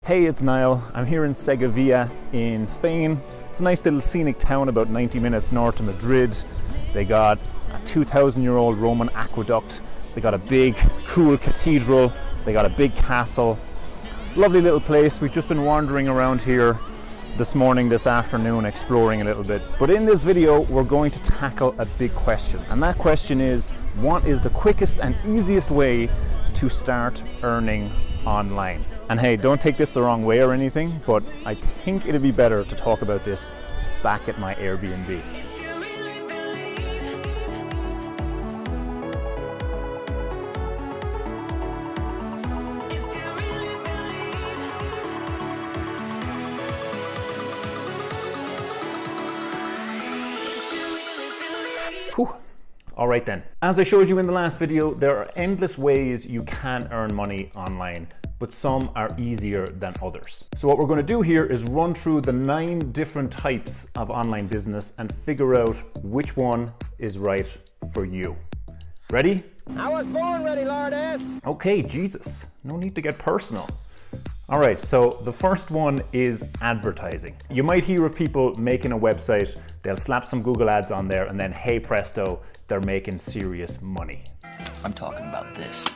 Hey, it's Niall. I'm here in Segovia in Spain. It's a nice little scenic town about 90 minutes north of Madrid. They got a 2,000-year-old Roman aqueduct. They got a big, cool cathedral. They got a big castle. Lovely little place. We've just been wandering around here this afternoon, exploring a little bit. But in this video, we're going to tackle a big question. And that question is, what is the quickest and easiest way to start earning online? And hey, don't take this the wrong way or anything, but I think it'd be better to talk about this back at my Airbnb. Whew. All right then. As I showed you in the last video, there are endless ways you can earn money online, but some are easier than others. So what we're going to do here is run through the 9 different types of online business and figure out which one is right for you. Ready? I was born ready, Lourdes. Okay, Jesus, no need to get personal. All right, so the first one is advertising. You might hear of people making a website, they'll slap some Google ads on there, and then hey presto, they're making serious money. I'm talking about this.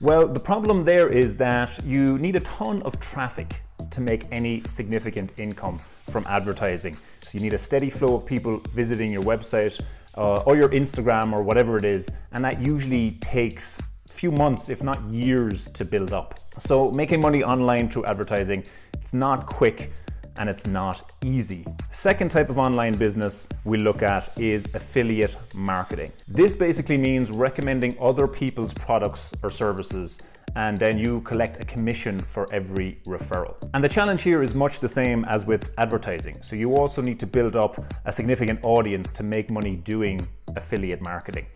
Well, the problem there is that you need a ton of traffic to make any significant income from advertising. So you need a steady flow of people visiting your website or your Instagram or whatever it is, and that usually takes few months, if not years, to build up. So making money online through advertising, it's not quick and it's not easy. Second type of online business we look at is affiliate marketing. This basically means recommending other people's products or services, and then you collect a commission for every referral. And the challenge here is much the same as with advertising. So you also need to build up a significant audience to make money doing affiliate marketing.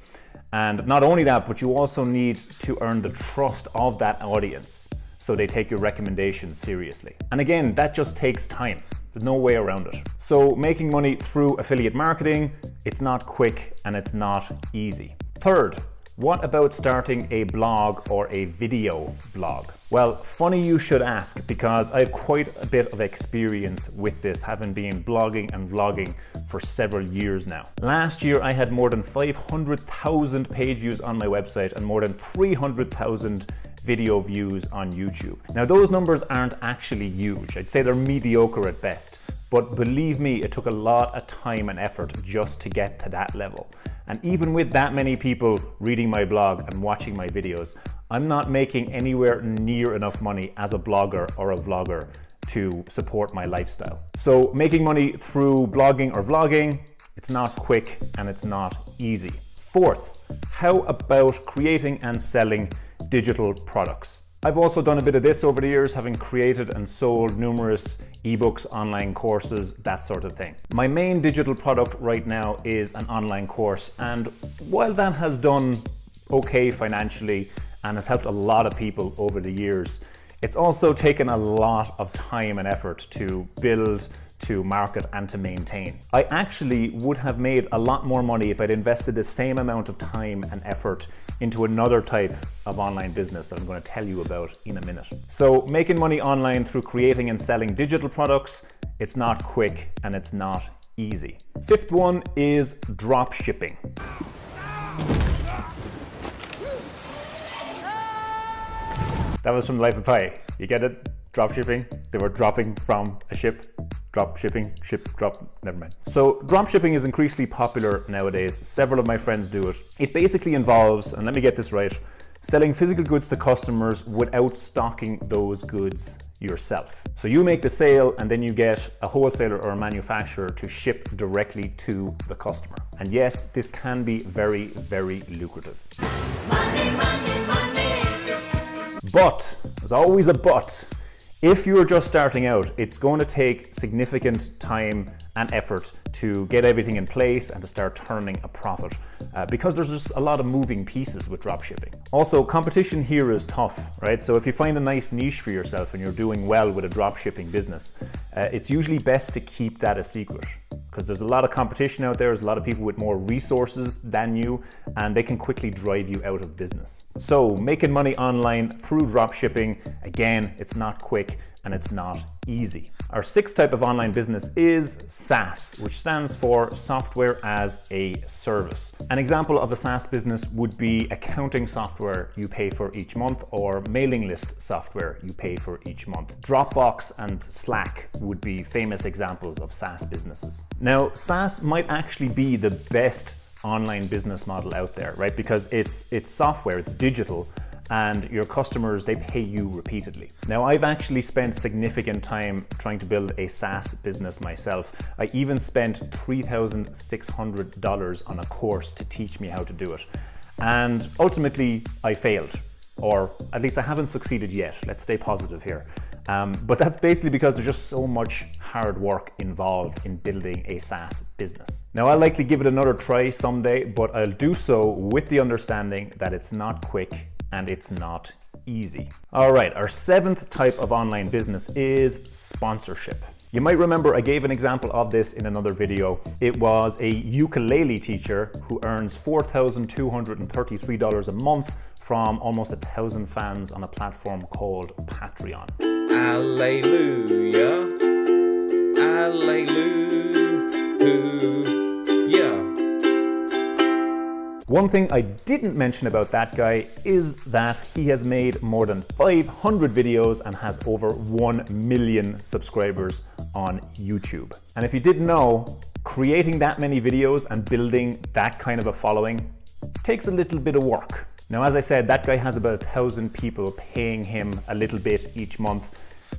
And not only that, but you also need to earn the trust of that audience so they take your recommendations seriously. And again, that just takes time. There's no way around it. So making money through affiliate marketing, it's not quick and it's not easy. Third, what about starting a blog or a video blog? Well, funny you should ask, because I have quite a bit of experience with this, having been blogging and vlogging for several years now. Last year, I had more than 500,000 page views on my website and more than 300,000 video views on YouTube. Now, those numbers aren't actually huge. I'd say they're mediocre at best. But believe me, it took a lot of time and effort just to get to that level. And even with that many people reading my blog and watching my videos, I'm not making anywhere near enough money as a blogger or a vlogger to support my lifestyle. So making money through blogging or vlogging, it's not quick and it's not easy. Fourth, how about creating and selling digital products? I've also done a bit of this over the years, having created and sold numerous ebooks, online courses, that sort of thing. My main digital product right now is an online course, and while that has done okay financially and has helped a lot of people over the years, it's also taken a lot of time and effort to build, to market and to maintain. I actually would have made a lot more money if I'd invested the same amount of time and effort into another type of online business that I'm going to tell you about in a minute. So making money online through creating and selling digital products, it's not quick and it's not easy. Fifth one is drop shipping. That was from Life of Pi. You get it? Drop shipping. They were dropping from a ship. Drop shipping, ship, drop, never mind. So drop shipping is increasingly popular nowadays. Several of my friends do it. It basically involves, and let me get this right, selling physical goods to customers without stocking those goods yourself. So you make the sale and then you get a wholesaler or a manufacturer to ship directly to the customer. And yes, this can be very, very lucrative. Money, money, money. But, there's always a but. If you're just starting out, it's going to take significant time and effort to get everything in place and to start turning a profit because there's just a lot of moving pieces with dropshipping. Also, competition here is tough, right? So if you find a nice niche for yourself and you're doing well with a dropshipping business, it's usually best to keep that a secret, because there's a lot of competition out there. There's a lot of people with more resources than you, and they can quickly drive you out of business. So making money online through dropshipping, again, it's not quick and it's not easy. Our sixth type of online business is SaaS, which stands for Software as a Service. An example of a SaaS business would be accounting software you pay for each month, or mailing list software you pay for each month. Dropbox and Slack would be famous examples of SaaS businesses. Now, SaaS might actually be the best online business model out there, right? Because it's software, it's digital, and your customers, they pay you repeatedly. Now, I've actually spent significant time trying to build a SaaS business myself. I even spent $3,600 on a course to teach me how to do it. And ultimately, I failed, or at least I haven't succeeded yet. Let's stay positive here. But that's basically because there's just so much hard work involved in building a SaaS business. Now, I'll likely give it another try someday, but I'll do so with the understanding that it's not quick and it's not easy. All right, our seventh type of online business is sponsorship. You might remember I gave an example of this in another video. It was a ukulele teacher who earns $4,233 a month from almost 1,000 fans on a platform called Patreon. Alleluia, alleluia. One thing I didn't mention about that guy is that he has made more than 500 videos and has over 1 million subscribers on YouTube. And if you didn't know, creating that many videos and building that kind of a following takes a little bit of work. Now, as I said, that guy has about 1,000 people paying him a little bit each month.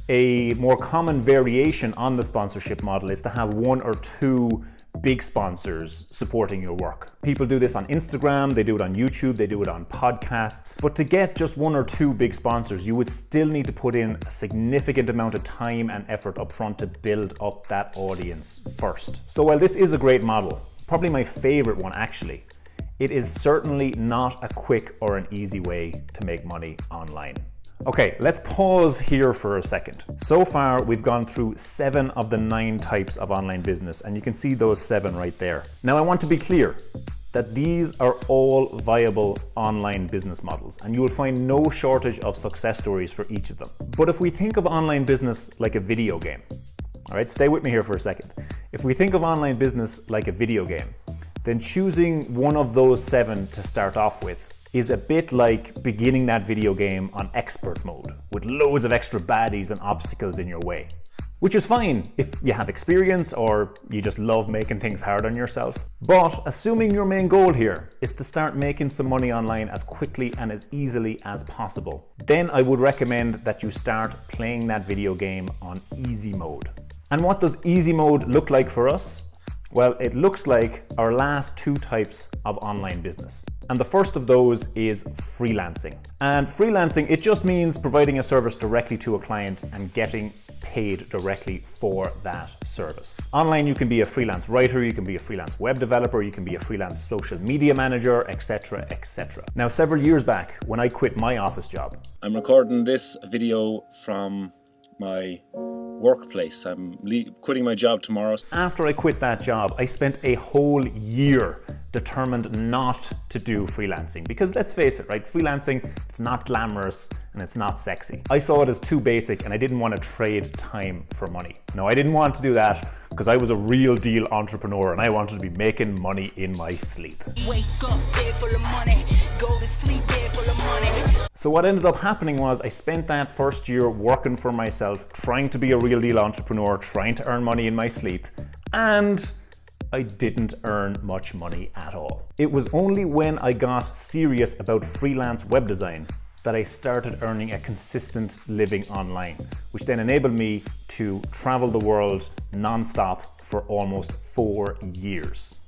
A more common variation on the sponsorship model is to have 1 or 2 big sponsors supporting your work. People do this on Instagram, they do it on YouTube, they do it on podcasts. But to get just 1 or 2 big sponsors, you would still need to put in a significant amount of time and effort up front to build up that audience first. So while this is a great model, probably my favorite one actually, it is certainly not a quick or an easy way to make money online. Okay, let's pause here for a second. So far, we've gone through 7 of the 9 types of online business, and you can see those 7 right there. Now, I want to be clear that these are all viable online business models, and you will find no shortage of success stories for each of them. But if we think of online business like a video game, all right, stay with me here for a second. If we think of online business like a video game, then choosing one of those 7 to start off with is a bit like beginning that video game on expert mode with loads of extra baddies and obstacles in your way. Which is fine if you have experience or you just love making things hard on yourself. But assuming your main goal here is to start making some money online as quickly and as easily as possible, then I would recommend that you start playing that video game on easy mode. And what does easy mode look like for us? Well, it looks like our last 2 types of online business. And the first of those is freelancing. And freelancing, it just means providing a service directly to a client and getting paid directly for that service. Online, you can be a freelance writer, you can be a freelance web developer, you can be a freelance social media manager, etc., etc. Now, several years back, when I quit my office job, I'm recording this video from my workplace. I'm quitting my job tomorrow. After I quit that job, I spent a whole year determined not to do freelancing because let's face it, right? Freelancing, it's not glamorous and it's not sexy. I saw it as too basic and I didn't want to trade time for money. No, I didn't want to do that because I was a real deal entrepreneur and I wanted to be making money in my sleep. Wake up, bed full of money. Go to sleep, bed full of money. So what ended up happening was I spent that first year working for myself, trying to be a real deal entrepreneur, trying to earn money in my sleep, and I didn't earn much money at all. It was only when I got serious about freelance web design that I started earning a consistent living online, which then enabled me to travel the world non-stop for almost 4 years.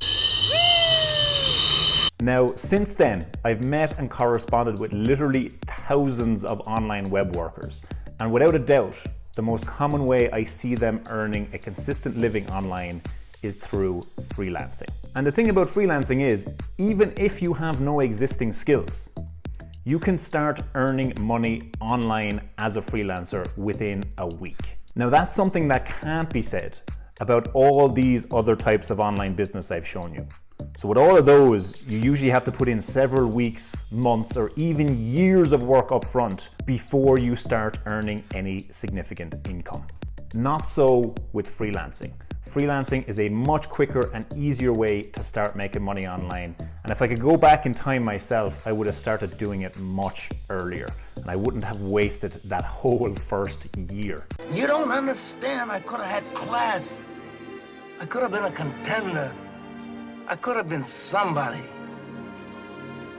Now, since then, I've met and corresponded with literally thousands of online web workers. And without a doubt, the most common way I see them earning a consistent living online is through freelancing. And the thing about freelancing is, even if you have no existing skills, you can start earning money online as a freelancer within a week. Now that's something that can't be said about all these other types of online business I've shown you. So with all of those, you usually have to put in several weeks, months, or even years of work up front before you start earning any significant income. Not so with freelancing. Freelancing is a much quicker and easier way to start making money online. And if I could go back in time myself, I would have started doing it much earlier. And I wouldn't have wasted that whole first year. You don't understand. I could have had class. I could have been a contender. I could have been somebody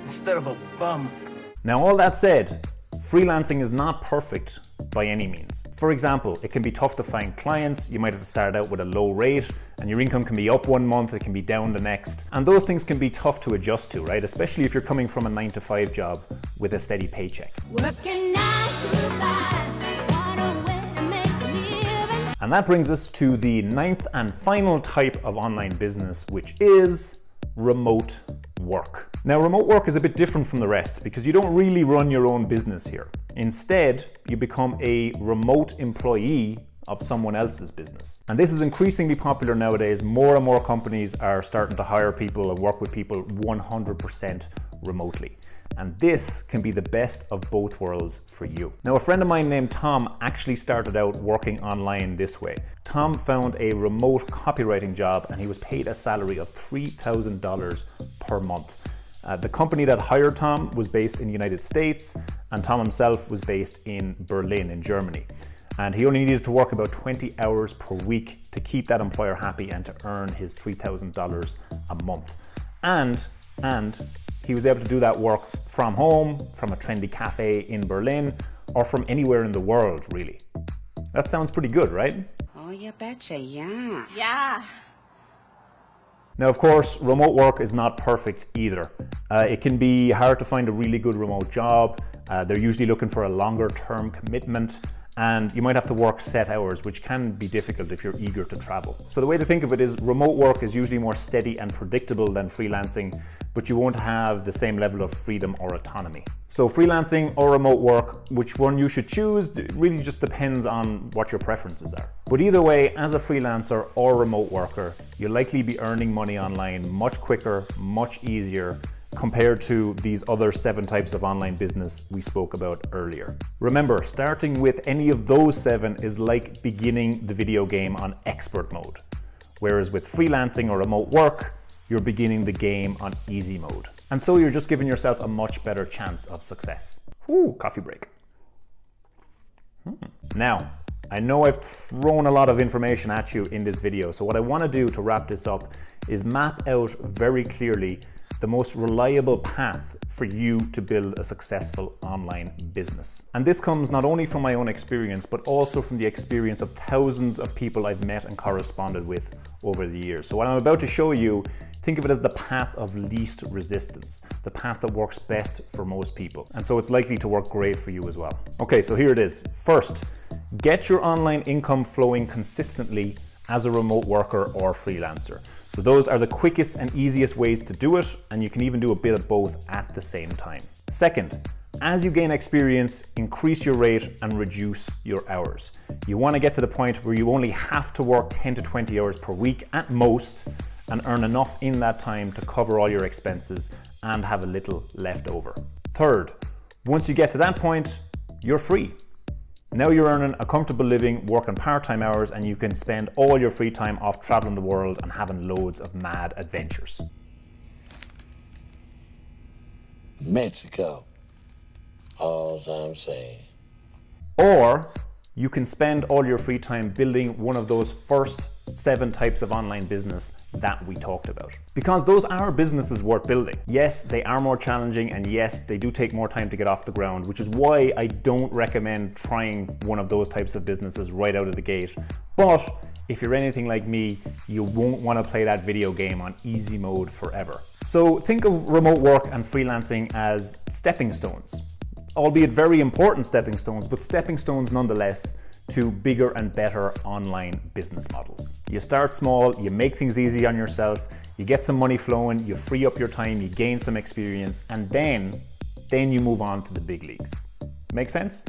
instead of a bum. Now, all that said, freelancing is not perfect by any means. For example, it can be tough to find clients. You might have to start out with a low rate and your income can be up one month, it can be down the next. And those things can be tough to adjust to, right? Especially if you're coming from a 9-to-5 job with a steady paycheck. Working 9 to 5, what a way to make a living. And that brings us to the 9th and final type of online business, which is remote work. Now, remote work is a bit different from the rest because you don't really run your own business here. Instead, you become a remote employee of someone else's business. And this is increasingly popular nowadays. More and more companies are starting to hire people and work with people 100% remotely. And this can be the best of both worlds for you. Now, a friend of mine named Tom actually started out working online this way. Tom found a remote copywriting job and he was paid a salary of $3,000 per month. The company that hired Tom was based in the United States, and Tom himself was based in Berlin in Germany. And he only needed to work about 20 hours per week to keep that employer happy and to earn his $3,000 a month. And he was able to do that work from home, from a trendy cafe in Berlin, or from anywhere in the world, really. That sounds pretty good, right? Oh, you betcha, yeah. Yeah. Now, of course, remote work is not perfect either. It can be hard to find a really good remote job. They're usually looking for a longer term commitment, and you might have to work set hours, which can be difficult if you're eager to travel. So the way to think of it is remote work is usually more steady and predictable than freelancing, but you won't have the same level of freedom or autonomy. So freelancing or remote work, which one you should choose, it really just depends on what your preferences are. But either way, as a freelancer or remote worker, you'll likely be earning money online much quicker, much easier, compared to these other 7 types of online business we spoke about earlier. Remember, starting with any of those 7 is like beginning the video game on expert mode. Whereas with freelancing or remote work, you're beginning the game on easy mode. And so you're just giving yourself a much better chance of success. Ooh, coffee break. Now, I know I've thrown a lot of information at you in this video, so what I want to do to wrap this up is map out very clearly the most reliable path for you to build a successful online business. And this comes not only from my own experience, but also from the experience of thousands of people I've met and corresponded with over the years. So what I'm about to show you, think of it as the path of least resistance, the path that works best for most people. And so it's likely to work great for you as well. Okay, so here it is. First, get your online income flowing consistently as a remote worker or freelancer. So those are the quickest and easiest ways to do it, and you can even do a bit of both at the same time. Second, as you gain experience, increase your rate and reduce your hours. You want to get to the point where you only have to work 10 to 20 hours per week at most and earn enough in that time to cover all your expenses and have a little left over. Third, once you get to that point, you're free. Now you're earning a comfortable living, working part-time hours, and you can spend all your free time off traveling the world and having loads of mad adventures. Mexico. All I'm saying. Or you can spend all your free time building one of those first 7 types of online business that we talked about. Because those are businesses worth building. Yes, they are more challenging, and yes, they do take more time to get off the ground, which is why I don't recommend trying one of those types of businesses right out of the gate. But if you're anything like me, you won't want to play that video game on easy mode forever. So think of remote work and freelancing as stepping stones albeit very important stepping stones, but stepping stones nonetheless to bigger and better online business models. You start small, you make things easy on yourself, you get some money flowing, you free up your time, you gain some experience, and then you move on to the big leagues. Make sense?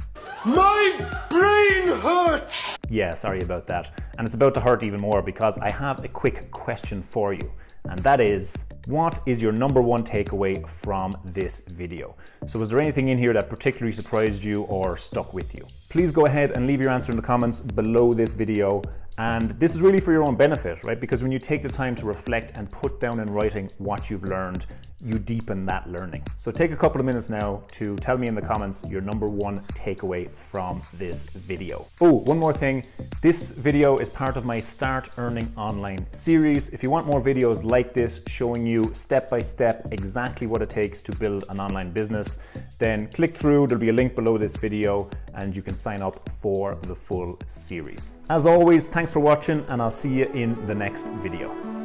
My brain hurts! Yeah, sorry about that. And it's about to hurt even more because I have a quick question for you. And that is, what is your number one takeaway from this video? So was there anything in here that particularly surprised you or stuck with you? Please go ahead and leave your answer in the comments below this video. And this is really for your own benefit, right? Because when you take the time to reflect and put down in writing what you've learned, you deepen that learning. So take a couple of minutes now to tell me in the comments your number one takeaway from this video. Oh, one more thing. This video is part of my Start Earning Online series. If you want more videos like this showing you step by step exactly what it takes to build an online business, then click through, there'll be a link below this video and you can sign up for the full series. As always, thanks for watching and I'll see you in the next video.